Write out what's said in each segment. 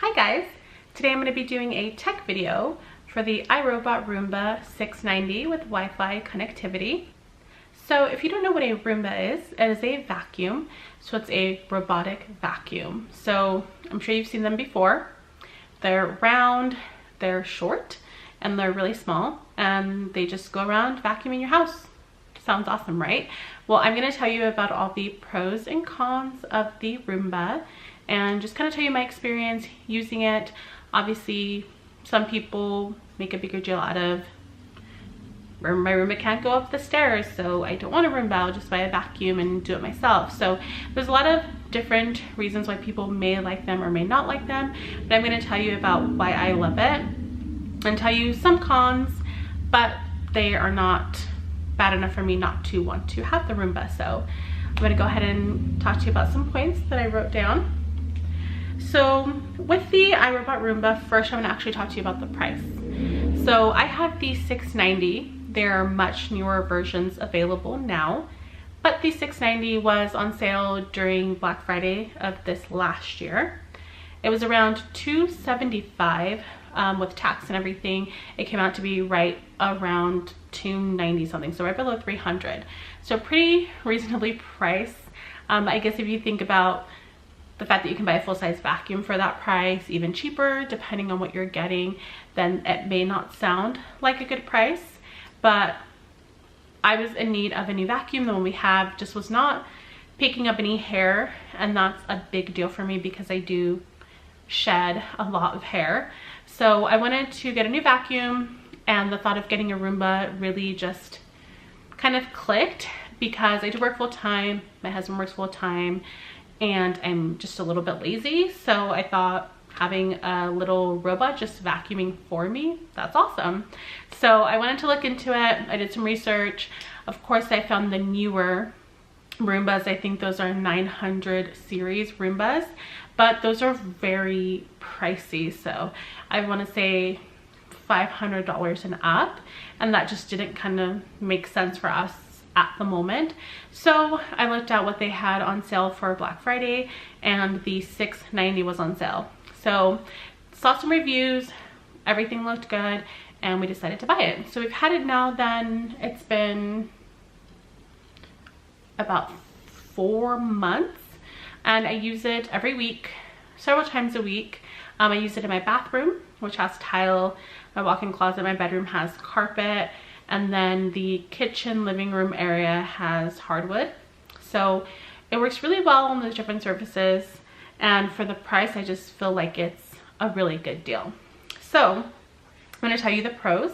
Hi guys! Today I'm going to be doing a tech video for the iRobot Roomba 690 with Wi-Fi connectivity. So if you don't know what a Roomba is, it is a vacuum. So it's a robotic vacuum. So I'm sure you've seen them before. They're round, they're short, and they're really small, and they just go around vacuuming your house. Sounds awesome, right? Well, I'm going to tell you about all the pros and cons of the Roomba and just kind of tell you my experience using it. Obviously, some people make a bigger deal out of my Roomba can't go up the stairs, so I don't want a Roomba, I'll just buy a vacuum and do it myself. So there's a lot of different reasons why people may like them or may not like them, but I'm going to tell you about why I love it and tell you some cons, but they are not bad enough for me not to want to have the Roomba. So I'm going to go ahead and talk to you about some points that I wrote down. So with the iRobot Roomba, first I'm going to actually talk to you about the price. So I have the 690. There are much newer versions available now, but the 690 was on sale during Black Friday of this last year. It was around $275 with tax and everything. It came out to be right around $290 something, so right below $300. So pretty reasonably priced. I guess if you think about the fact that you can buy a full-size vacuum for that price, even cheaper depending on what you're getting, then it may not sound like a good price. But I was in need of a new vacuum. The one we have just was not picking up any hair, and that's a big deal for me because I do shed a lot of hair. So I wanted to get a new vacuum, and the thought of getting a Roomba really just kind of clicked because I do work full-time, my husband works full-time, and I'm just a little bit lazy. So I thought having a little robot just vacuuming for me, that's awesome. So I wanted to look into it. I did some research. Of course, I found the newer Roombas. I think those are 900 series Roombas, but those are very pricey. So I want to say $500 and up, and that just didn't kind of make sense for us at the moment. So I looked at what they had on sale for Black Friday, and the 690 was on sale. So saw some reviews, everything looked good, and we decided to buy it. So we've had it now, then it's been about 4 months, and I use it every week, several times a week. I use it in my bathroom, which has tile. My walk-in closet, my bedroom has carpet, and then the kitchen living room area has hardwood. So it works really well on those different surfaces, and for the price I just feel like it's a really good deal. So I'm going to tell you the pros.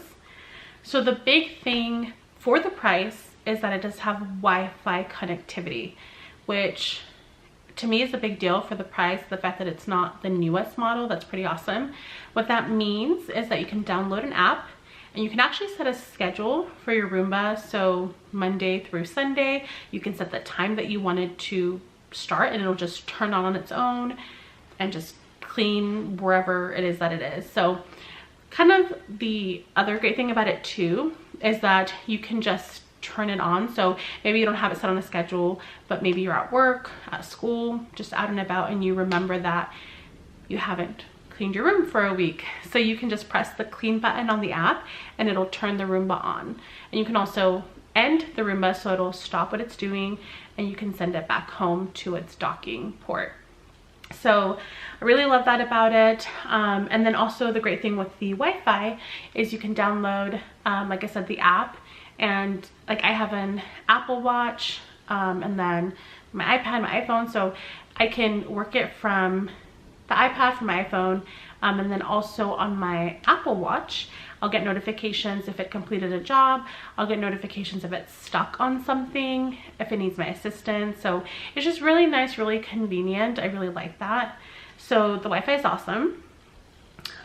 So the big thing for the price is that it does have Wi-Fi connectivity, which to me is a big deal for the price. The fact that it's not the newest model, that's pretty awesome. What that means is that you can download an app, and you can actually set a schedule for your Roomba. So Monday through Sunday, you can set the time that you wanted to start, and it'll just turn on its own and just clean wherever it is that it is. So kind of the other great thing about it too is that you can just turn it on. So maybe you don't have it set on a schedule, but maybe you're at work, at school, just out and about, and you remember that you haven't cleaned your room for a week. So you can just press the clean button on the app and it'll turn the Roomba on. And you can also end the Roomba, so it'll stop what it's doing and you can send it back home to its docking port. So I really love that about it. And then also the great thing with the Wi-Fi is you can download, like I said, the app. And like I have an Apple Watch, and then my iPad, my iPhone, so I can work it from the iPad, from my iPhone, and then also on my Apple Watch I'll get notifications if it completed a job. I'll get notifications if it's stuck on something, if it needs my assistance. So it's just really nice, really convenient. I really like that. So the Wi-Fi is awesome.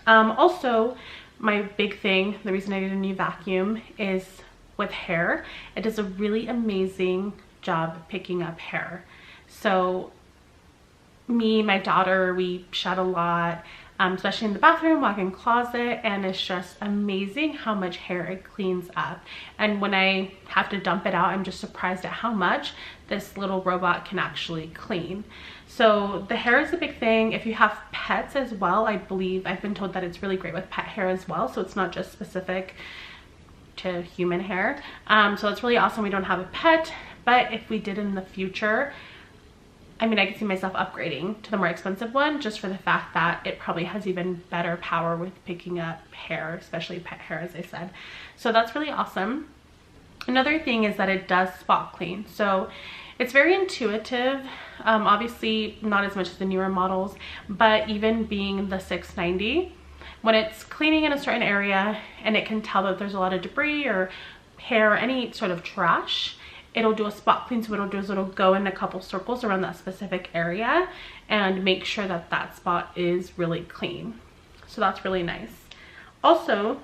Also, my big thing, the reason I need a new vacuum is with hair. It does a really amazing job picking up hair. So me, my daughter, we shed a lot. especially in the bathroom, walk-in closet, and it's just amazing how much hair it cleans up. And when I have to dump it out, I'm just surprised at how much this little robot can actually clean. So the hair is a big thing. If you have pets as well, I believe I've been told that it's really great with pet hair as well, so it's not just specific to human hair. So it's really awesome we don't have a pet, but if we did in the future, I mean, I could see myself upgrading to the more expensive one just for the fact that it probably has even better power with picking up hair, especially pet hair, as I said. So that's really awesome. Another thing is that it does spot clean. So it's very intuitive. Obviously not as much as the newer models, but even being the 690, when it's cleaning in a certain area and it can tell that there's a lot of debris or hair or any sort of trash, it'll do a spot clean. So what it'll do is it'll go in a couple circles around that specific area and make sure that that spot is really clean. So that's really nice. Also,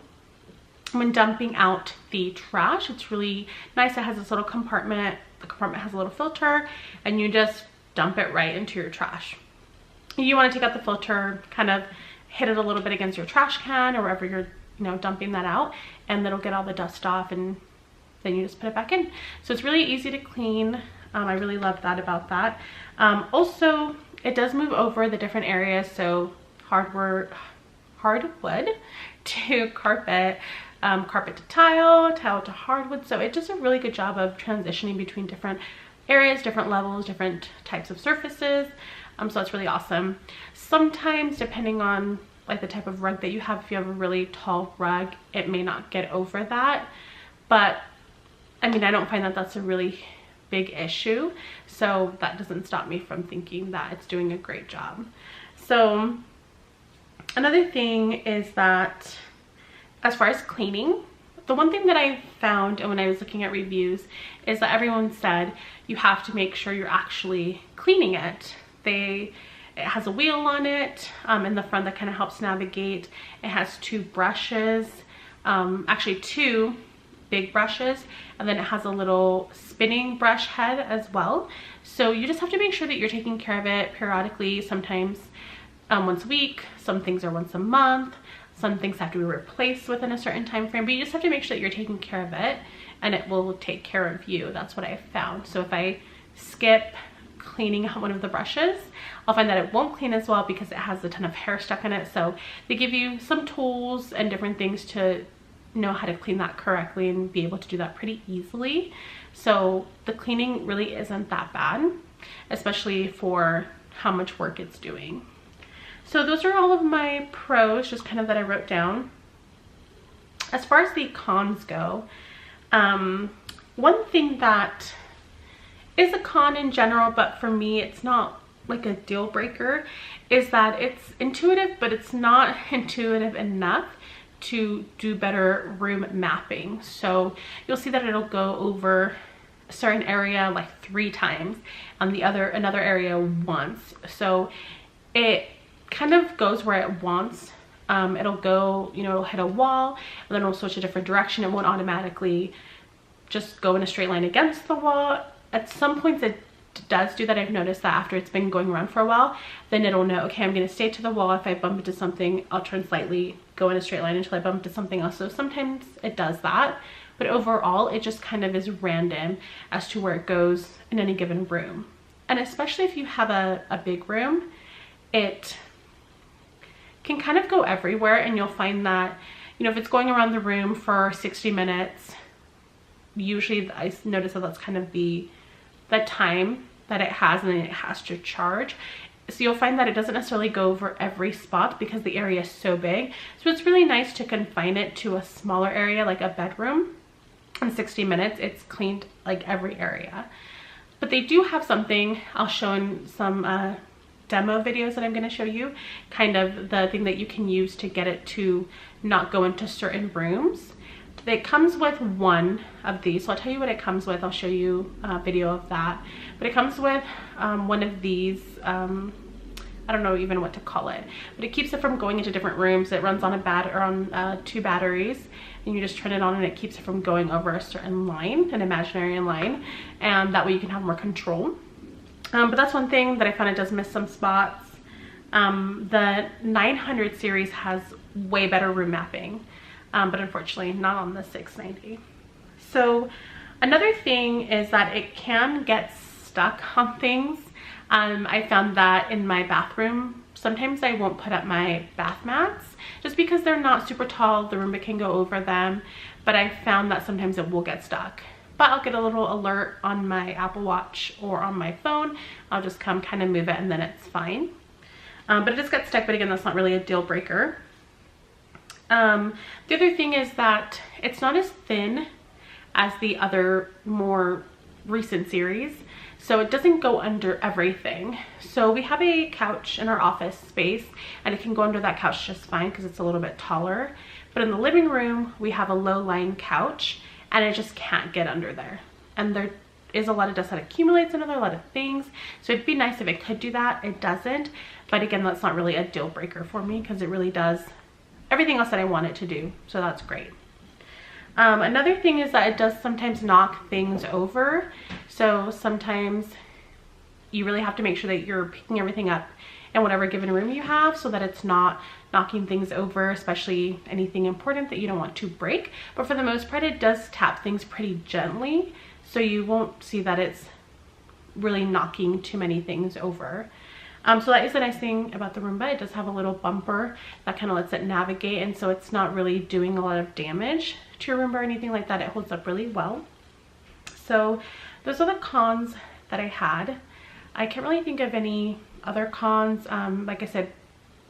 when dumping out the trash, it's really nice. It has this little compartment. The compartment has a little filter, and you just dump it right into your trash. You want to take out the filter, kind of hit it a little bit against your trash can or wherever you're, dumping that out, and it'll get all the dust off, and then you just put it back in. So it's really easy to clean. I really love that about that. Also, it does move over the different areas, so hardwood to carpet, carpet to tile, tile to hardwood. So it does a really good job of transitioning between different areas, different levels, different types of surfaces. So that's really awesome. Sometimes, depending on like the type of rug that you have, if you have a really tall rug, it may not get over that, but I mean, I don't find that that's a really big issue, so that doesn't stop me from thinking that it's doing a great job. So another thing is that as far as cleaning, the one thing that I found when I was looking at reviews is that everyone said you have to make sure you're actually cleaning it. It has a wheel on it in the front that kind of helps navigate. It has two brushes, actually two big brushes, and then it has a little spinning brush head as well. So you just have to make sure that you're taking care of it periodically, sometimes once a week, some things are once a month, some things have to be replaced within a certain time frame, but you just have to make sure that you're taking care of it and it will take care of you. That's what I found. So if I skip cleaning one of the brushes, I'll find that it won't clean as well because it has a ton of hair stuck in it. So they give you some tools and different things to know how to clean that correctly and be able to do that pretty easily. So the cleaning really isn't that bad, especially for how much work it's doing. So those are all of my pros, just kind of that I wrote down. As far as the cons go, one thing that is a con in general, but for me it's not like a deal breaker, is that it's intuitive, but it's not intuitive enough to do better room mapping. So you'll see that it'll go over a certain area like 3 times and another area once. So it kind of goes where it wants. It'll go, it'll hit a wall and then it'll switch a different direction. It won't automatically just go in a straight line against the wall. At some points it does do that. I've noticed that after it's been going around for a while, then it'll know, okay, I'm going to stay to the wall. If I bump into something, I'll turn slightly, go in a straight line until I bump into something else. So sometimes it does that, but overall it just kind of is random as to where it goes in any given room. And especially if you have a big room, it can kind of go everywhere, and you'll find that, if it's going around the room for 60 minutes, usually I notice that that's kind of the time that it has, and then it has to charge. So you'll find that it doesn't necessarily go over every spot because the area is so big. So it's really nice to confine it to a smaller area like a bedroom. In 60 minutes, it's cleaned like every area. But they do have something, I'll show in some demo videos that I'm going to show you, kind of the thing that you can use to get it to not go into certain rooms. It comes with one of these, so I'll tell you what it comes with. I'll show you a video of that. But it comes with one of these, I don't know even what to call it, but it keeps it from going into different rooms. It runs on on 2 batteries, and you just turn it on and it keeps it from going over a certain line, an imaginary line, and that way you can have more control. But that's one thing that I found, it does miss some spots. The 900 series has way better room mapping, but unfortunately not on the 690. So another thing is that it can get stuck on things. I found that in my bathroom, sometimes I won't put up my bath mats just because they're not super tall. The Roomba can go over them, but I found that sometimes it will get stuck. But I'll get a little alert on my Apple Watch or on my phone. I'll just come kind of move it and then it's fine. But it just got stuck, but again, that's not really a deal breaker. The other thing is that it's not as thin as the other more recent series, so it doesn't go under everything. So we have a couch in our office space and it can go under that couch just fine because it's a little bit taller. But in the living room, we have a low-lying couch and it just can't get under there. And there is a lot of dust that accumulates under there, a lot of things. So it'd be nice if it could do that. It doesn't. But again, that's not really a deal breaker for me because it really does everything else that I want it to do. So that's great. Another thing is that it does sometimes knock things over. So sometimes you really have to make sure that you're picking everything up in whatever given room you have so that it's not knocking things over, especially anything important that you don't want to break. But for the most part, it does tap things pretty gently, so you won't see that it's really knocking too many things over. So that is the nice thing about the Roomba. It does have a little bumper that kind of lets it navigate, and so it's not really doing a lot of damage to your Roomba or anything like that. It holds up really well. So those are the cons that I had. I can't really think of any other cons. Like I said,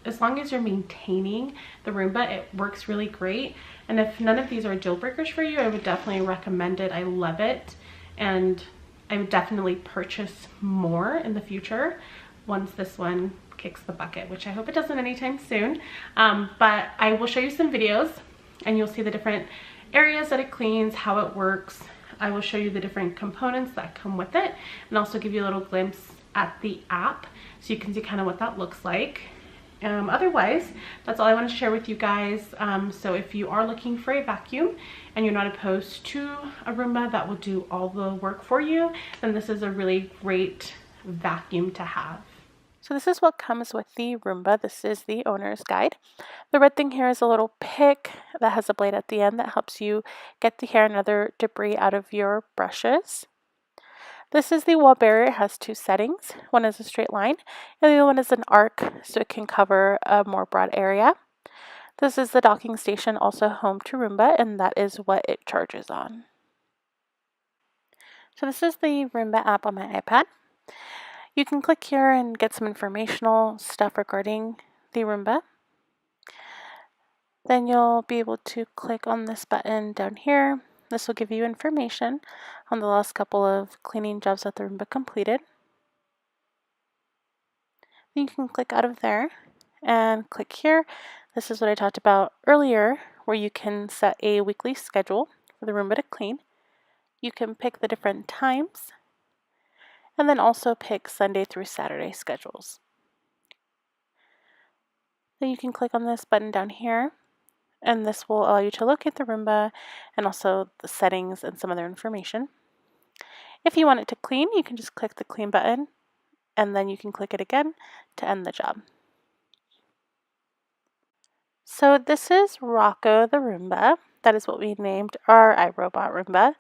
as long as you're maintaining the Roomba, it works really great. And if none of these are deal breakers for you, I would definitely recommend it. I love it, and I would definitely purchase more in the future once this one kicks the bucket, which I hope it doesn't anytime soon. But I will show you some videos and you'll see the different areas that it cleans, how it works. I will show you the different components that come with it and also give you a little glimpse at the app so you can see kind of what that looks like. Otherwise, that's all I want to share with you guys. So if you are looking for a vacuum and you're not opposed to a Roomba that will do all the work for you, then this is a really great vacuum to have. So this is what comes with the Roomba. This is the owner's guide. The red thing here is a little pick that has a blade at the end that helps you get the hair and other debris out of your brushes. This is the wall barrier. It has two settings. One is a straight line and the other one is an arc, so it can cover a more broad area. This is the docking station, also home to Roomba, and that is what it charges on. So this is the Roomba app on my iPad. You can click here and get some informational stuff regarding the Roomba. Then you'll be able to click on this button down here. This will give you information on the last couple of cleaning jobs that the Roomba completed. Then you can click out of there and click here. This is what I talked about earlier, where you can set a weekly schedule for the Roomba to clean. You can pick the different times and then also pick Sunday through Saturday schedules. Then you can click on this button down here, and this will allow you to locate the Roomba and also the settings and some other information. If you want it to clean, you can just click the clean button and then you can click it again to end the job. So this is Rocco the Roomba. That is what we named our iRobot Roomba.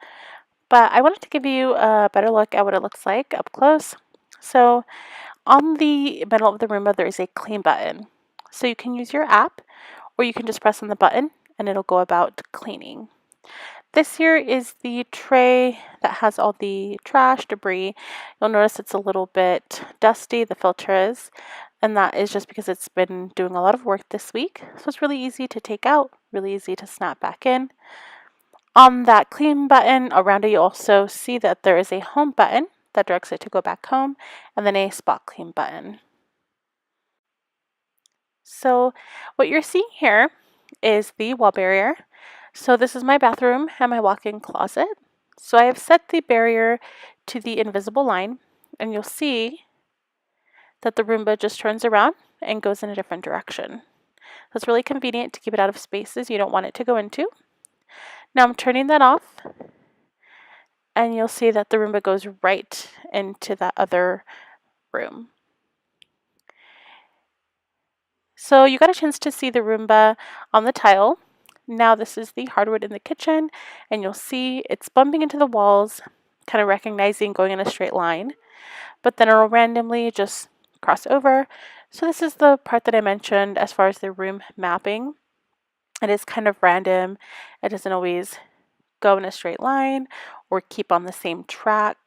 But I wanted to give you a better look at what it looks like up close. So on the middle of the Roomba, there is a clean button. So you can use your app or you can just press on the button and it'll go about cleaning. This here is the tray that has all the trash, debris. You'll notice it's a little bit dusty, the filter is, and that is just because it's been doing a lot of work this week. So it's really easy to take out, really easy to snap back in. On that clean button around it, you also see that there is a home button that directs it to go back home, and then a spot clean button. So what you're seeing here is the wall barrier. So this is my bathroom and my walk-in closet. So I have set the barrier to the invisible line, and you'll see that the Roomba just turns around and goes in a different direction. So it's really convenient to keep it out of spaces you don't want it to go into. Now I'm turning that off, and you'll see that the Roomba goes right into that other room. So you got a chance to see the Roomba on the tile. Now this is the hardwood in the kitchen, and you'll see it's bumping into the walls, kind of recognizing going in a straight line, but then it'll randomly just cross over. So this is the part that I mentioned as far as the room mapping. It is kind of random. It doesn't always go in a straight line or keep on the same track.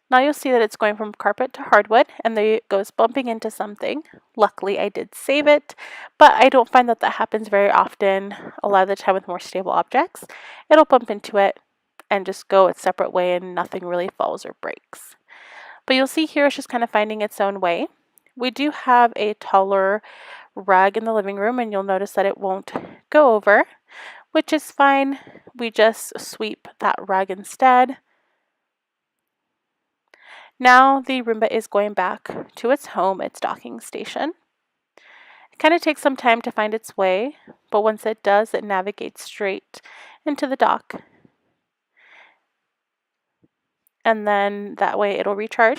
Now you'll see that it's going from carpet to hardwood, and then it goes bumping into something. Luckily, I did save it, but I don't find that that happens very often. A lot of the time with more stable objects, it'll bump into it and just go its separate way and nothing really falls or breaks. But you'll see here it's just kind of finding its own way. We do have a taller rug in the living room, and you'll notice that it won't go over, which is fine. We just sweep that rug instead. Now the Roomba is going back to its home, its docking station. It kind of takes some time to find its way, but once it does, it navigates straight into the dock. And then that way it'll recharge.